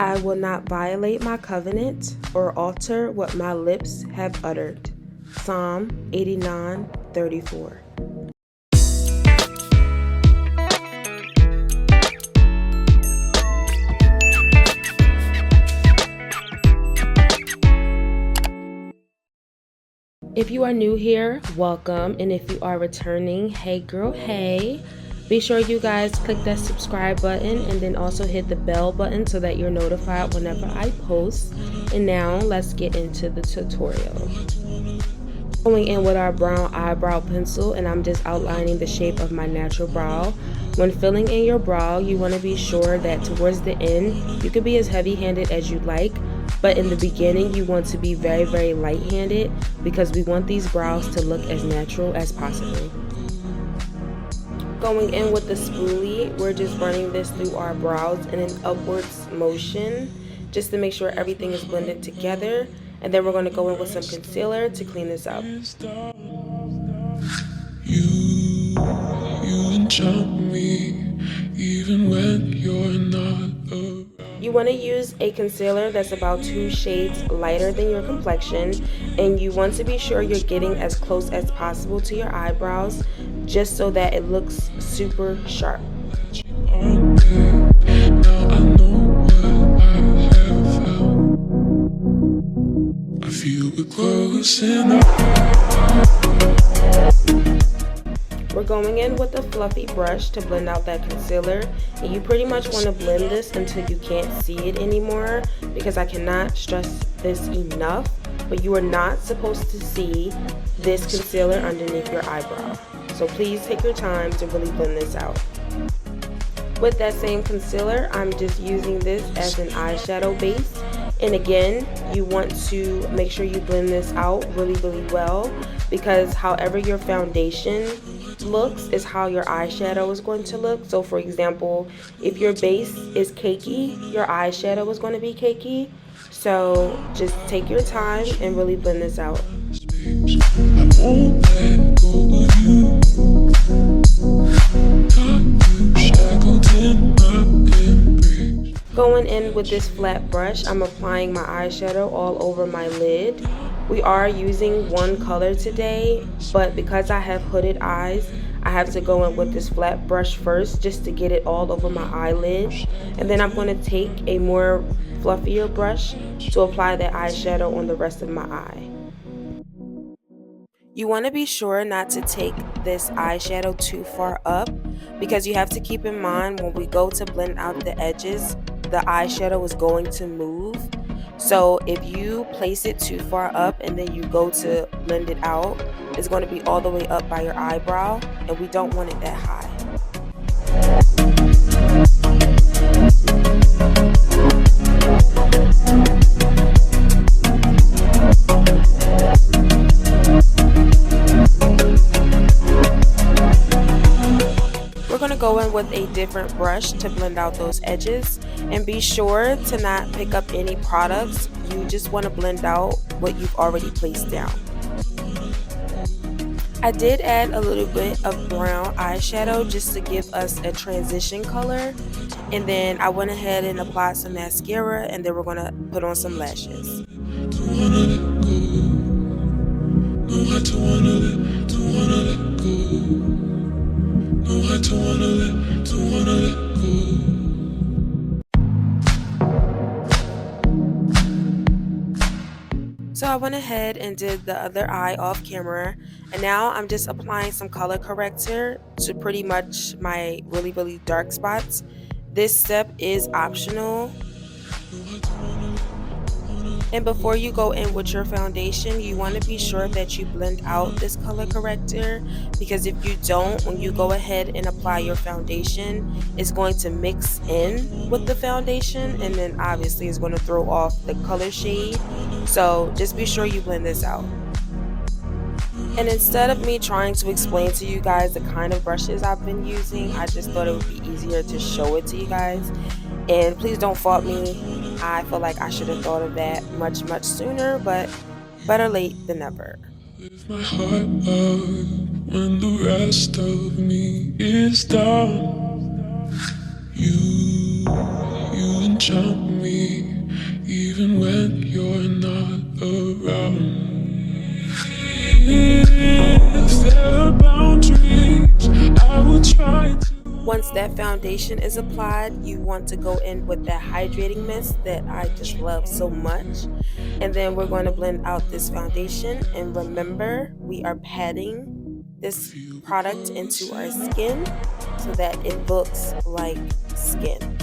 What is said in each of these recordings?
I will not violate my covenant or alter what my lips have uttered. Psalm 89:34. If you are new here, welcome, and if you are returning, hey girl, hey. Be sure you guys click that subscribe button and then also hit the bell button so that you're notified whenever I post. And now let's get into the tutorial. Going in with our brown eyebrow pencil, and I'm just outlining the shape of my natural brow. When filling in your brow, you want to be sure that towards the end, you can be as heavy-handed as you like, but in the beginning, you want to be very, very light-handed because we want these brows to look as natural as possible. Going in with the spoolie, we're just running this through our brows in an upwards motion just to make sure everything is blended together. And then we're going to go in with some concealer to clean this up. You enchant me even when you're not around. You want to use a concealer that's about 2 shades lighter than your complexion, and you want to be sure you're getting as close as possible to your eyebrows just so that it looks super sharp. We're going in with a fluffy brush to blend out that concealer, and you pretty much want to blend this until you can't see it anymore, because I cannot stress this enough, but you are not supposed to see this concealer underneath your eyebrow. So please take your time to really blend this out. With that same concealer, I'm just using this as an eyeshadow base. And again, you want to make sure you blend this out really, really well, because however your foundation looks is how your eyeshadow is going to look. So for example, if your base is cakey, your eyeshadow is going to be cakey. So just take your time and really blend this out. Going in with this flat brush, I'm applying my eyeshadow all over my lid. We are using one color today, but because I have hooded eyes, I have to go in with this flat brush first just to get it all over my eyelid. And then I'm going to take a more fluffier brush to apply that eyeshadow on the rest of my eye. You want to be sure not to take this eyeshadow too far up, because you have to keep in mind when we go to blend out the edges, the eyeshadow is going to move. So if you place it too far up and then you go to blend it out, it's going to be all the way up by your eyebrow, and we don't want it that high. Go in with a different brush to blend out those edges, and be sure to not pick up any products. You just want to blend out what you've already placed down. I did add a little bit of brown eyeshadow just to give us a transition color, and then I went ahead and applied some mascara, and then we're going to put on some lashes. So I went ahead and did the other eye off camera, and now I'm just applying some color corrector to pretty much my really, really dark spots. This step is optional. And before you go in with your foundation, you want to be sure that you blend out this color corrector, because if you don't, when you go ahead and apply your foundation, it's going to mix in with the foundation, and then obviously it's going to throw off the color shade. So just be sure you blend this out. And instead of me trying to explain to you guys the kind of brushes I've been using, I just thought it would be easier to show it to you guys. And please don't fault me. I feel like I should have thought of that much sooner, but better late than never. Lift my heart up when the rest of me is down. You enchant me that foundation is applied, you want to go in with that hydrating mist that I just love so much. And then we're going to blend out this foundation. And remember, we are patting this product into our skin so that it looks like skin.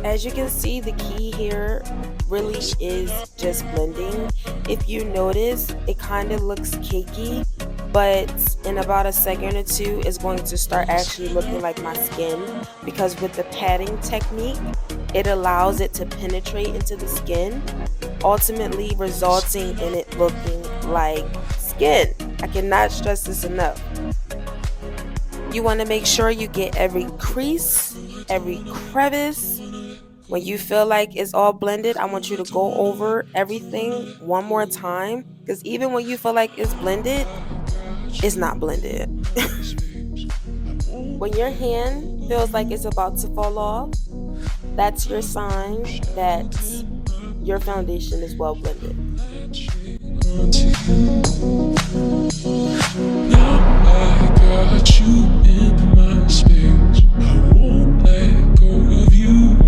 As you can see, the key here really is just blending. If you notice, it kind of looks cakey, but in about a second or two, it's going to start actually looking like my skin, because with the patting technique, it allows it to penetrate into the skin, ultimately resulting in it looking like skin. I cannot stress this enough. You want to make sure you get every crease, every crevice. When you feel like it's all blended, I want you to go over everything one more time, because even when you feel like it's blended, it's not blended. When your hand feels like it's about to fall off, that's your sign that your foundation is well blended. Now I got you in my space. I won't let go of you.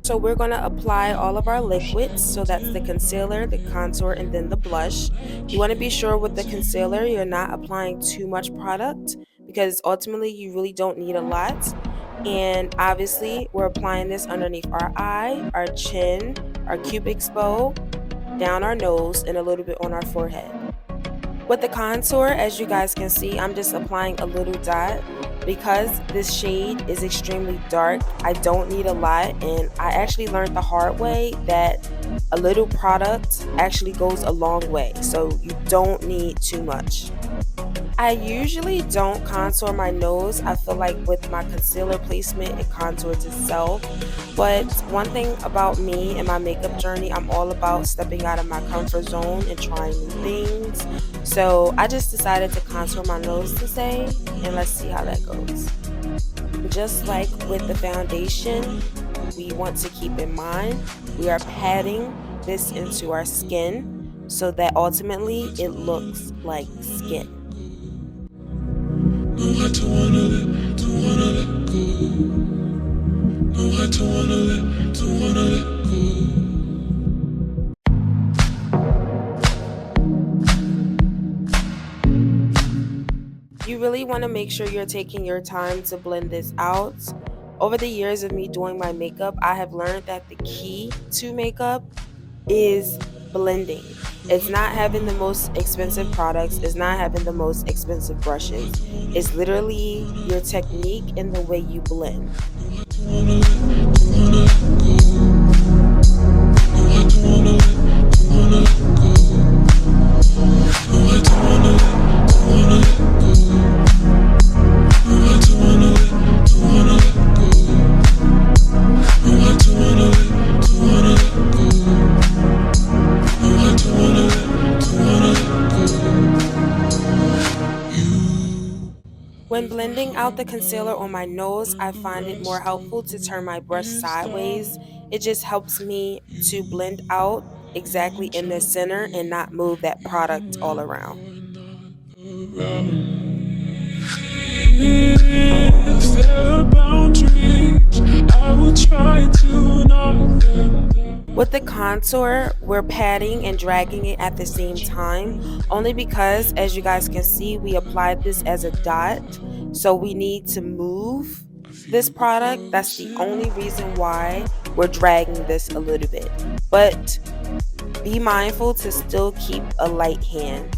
So we're going to apply all of our liquids. So that's the concealer, the contour, and then the blush. You want to be sure with the concealer you're not applying too much product, because ultimately you really don't need a lot. And obviously we're applying this underneath our eye, our chin, our cupid's bow, down our nose, and a little bit on our forehead. With the contour, as you guys can see, I'm just applying a little dot. Because this shade is extremely dark, I don't need a lot, and I actually learned the hard way that a little product actually goes a long way, so you don't need too much. I usually don't contour my nose. I feel like with my concealer placement, it contours itself. But one thing about me and my makeup journey, I'm all about stepping out of my comfort zone and trying new things. So I just decided to contour my nose today, and let's see how that goes. Just like with the foundation, we want to keep in mind we are patting this into our skin so that ultimately it looks like skin. No, I don't wanna let go. No, I don't wanna let go. You really want to make sure you're taking your time to blend this out. Over the years of me doing my makeup, I have learned that the key to makeup is blending. It's not having the most expensive products, it's not having the most expensive brushes. It's literally your technique and the way you blend. When blending out the concealer on my nose, I find it more helpful to turn my brush sideways. It just helps me to blend out exactly in the center and not move that product all around. If there are boundaries, I will try to knock them down. With the contour, we're patting and dragging it at the same time, only because, as you guys can see, we applied this as a dot, so we need to move this product. That's the only reason why we're dragging this a little bit. But be mindful to still keep a light hand.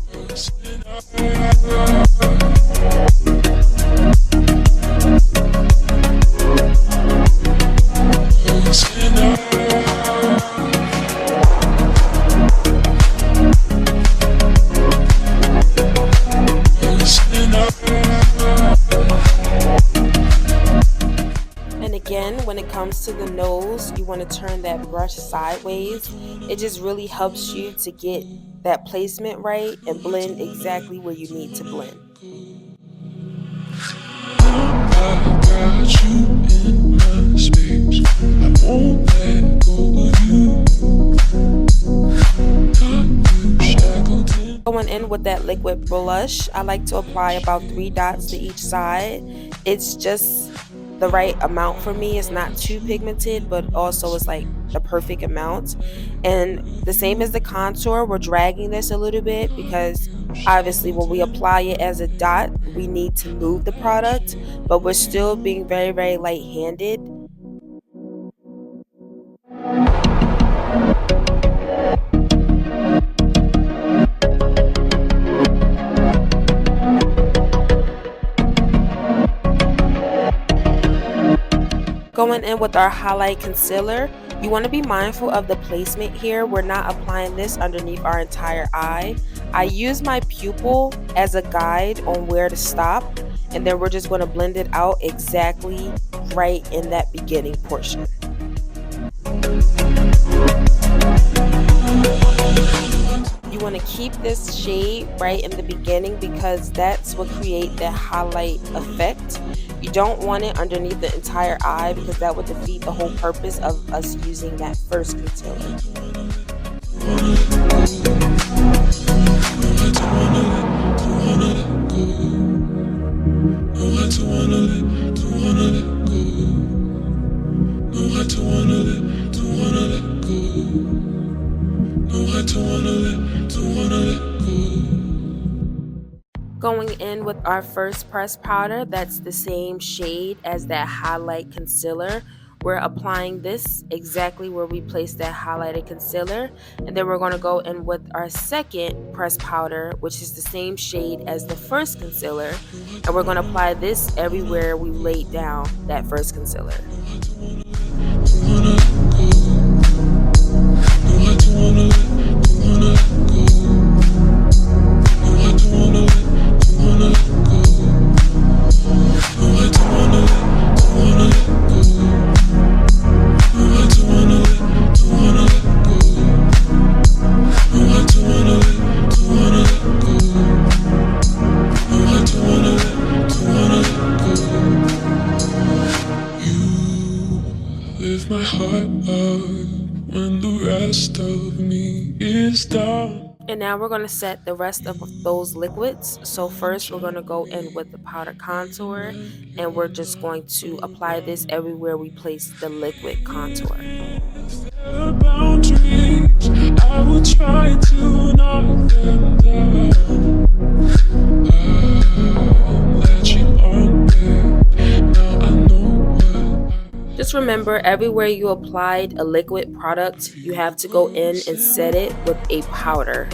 When it comes to the nose, you want to turn that brush sideways. It just really helps you to get that placement right and blend exactly where you need to blend. I got you in my space. I won't let go of you. Got you shackled in. Going in with that liquid blush, I like to apply about 3 dots to each side. It's just the right amount for me. It's not too pigmented, but also it's like the perfect amount. And the same as the contour, we're dragging this a little bit because obviously when we apply it as a dot, we need to move the product, but we're still being very, very light-handed. Going in with our highlight concealer, you want to be mindful of the placement here. We're not applying this underneath our entire eye. I use my pupil as a guide on where to stop, and then we're just going to blend it out exactly right in that beginning portion. You want to keep this shade right in the beginning because that's what creates that highlight effect. You don't want it underneath the entire eye because that would defeat the whole purpose of us using that first concealer. Going in with our first pressed powder, that's the same shade as that highlight concealer. We're applying this exactly where we placed that highlighted concealer, and then we're going to go in with our second pressed powder, which is the same shade as the first concealer, and we're going to apply this everywhere we laid down that first concealer. Lift my heart up when the rest of me is down. And now we're going to set the rest of those liquids. So first we're going to go in with the powder contour, and we're just going to apply this everywhere we place the liquid contour. Boundaries, I will try to knock them down. I'm latching on, babe. Now I know what. Just remember, everywhere you applied a liquid product, you have to go in and set it with a powder.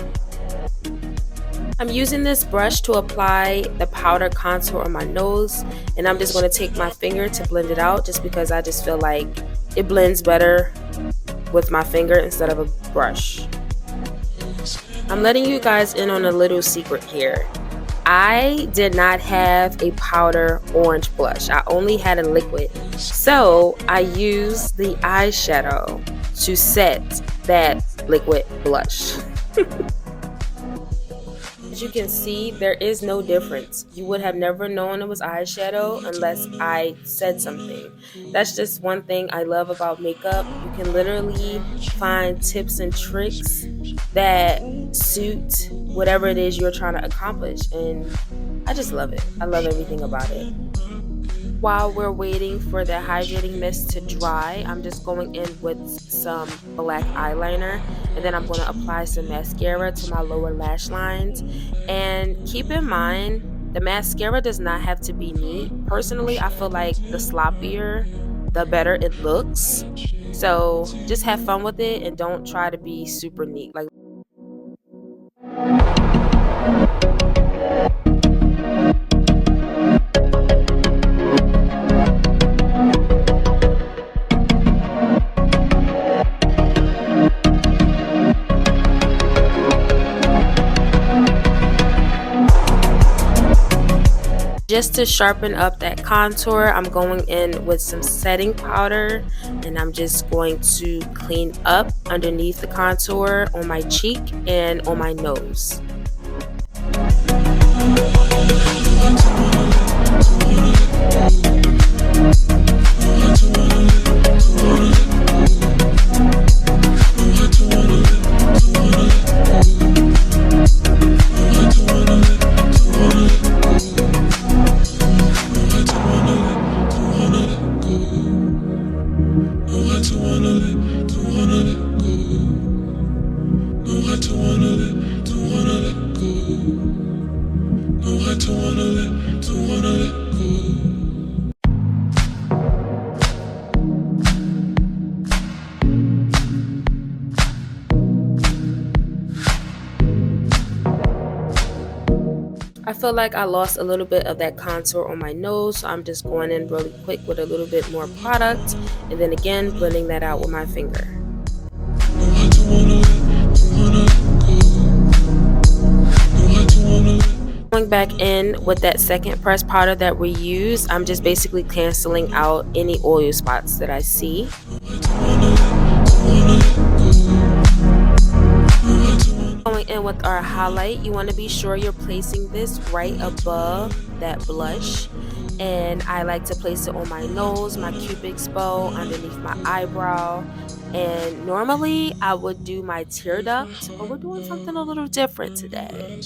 I'm using this brush to apply the powder contour on my nose, and I'm just going to take my finger to blend it out just because I just feel like it blends better with my finger instead of a brush. I'm letting you guys in on a little secret here. I did not have a powder orange blush. I only had a liquid. So I used the eyeshadow to set that liquid blush. As you can see, there is no difference. You would have never known it was eyeshadow unless I said something. That's just one thing I love about makeup. You can literally find tips and tricks that suit whatever it is you're trying to accomplish, and I just love it. I love everything about it. While we're waiting for the hydrating mist to dry, I'm just going in with some black eyeliner, and then I'm going to apply some mascara to my lower lash lines. And keep in mind, the mascara does not have to be neat. Personally, I feel like the sloppier, the better it looks. So just have fun with it and don't try to be super neat. Like, just to sharpen up that contour, I'm going in with some setting powder, and I'm just going to clean up underneath the contour on my cheek and on my nose. wanna let, don't wanna let go. Know how to wanna let, don't wanna let go. Know how to wanna let, don't wanna let go. I feel like I lost a little bit of that contour on my nose, so I'm just going in really quick with a little bit more product, and then again blending that out with my finger. Going back in with that second pressed powder that we used, I'm just basically canceling out any oil spots that I see. Going in with our highlight, you want to be sure you're placing this right above that blush, and I like to place it on my nose, my cupid's bow, underneath my eyebrow, and normally I would do my tear duct, but we're doing something a little different today.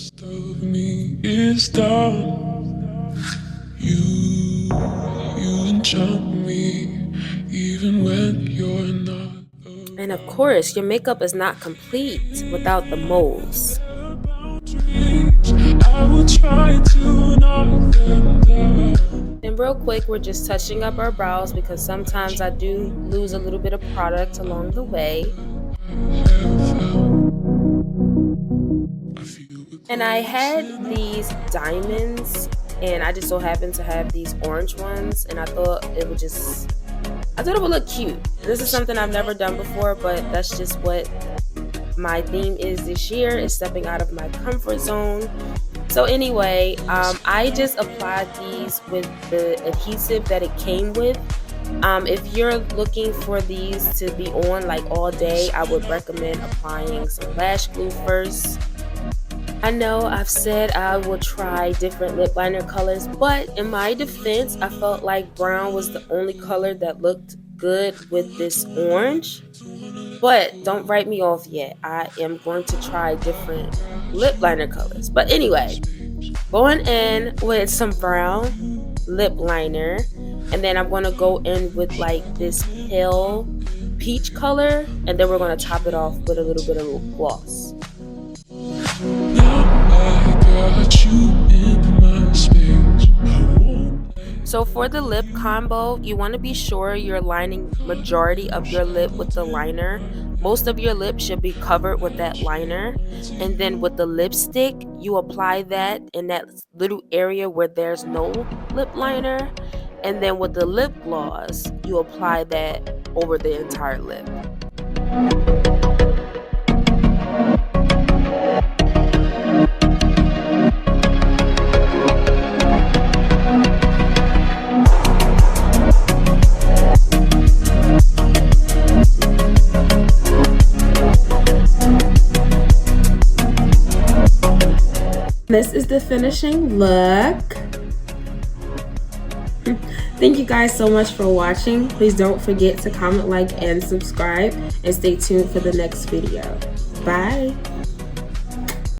You enchant me even when you're not. And of course, your makeup is not complete without the moles. And real quick, we're just touching up our brows because sometimes I do lose a little bit of product along the way. And I had these diamonds, and I just so happened to have these orange ones, and I thought it would look cute. This is something I've never done before, but that's just what my theme is this year, is stepping out of my comfort zone. So anyway, I just applied these with the adhesive that it came with. If you're looking for these to be on like all day, I would recommend applying some lash glue first. I know I've said I will try different lip liner colors, but in my defense, I felt like brown was the only color that looked good with this orange. But don't write me off yet. I am going to try different lip liner colors. But anyway, going in with some brown lip liner, and then I'm going to go in with like this pale peach color, and then we're going to top it off with a little bit of gloss. So for the lip combo, you want to be sure you're lining majority of your lip with the liner. Most of your lip should be covered with that liner, and then with the lipstick, you apply that in that little area where there's no lip liner, and then with the lip gloss, you apply that over the entire lip. This is the finishing look. Thank you guys so much for watching. Please don't forget to comment, like, and subscribe, and stay tuned for the next video. Bye.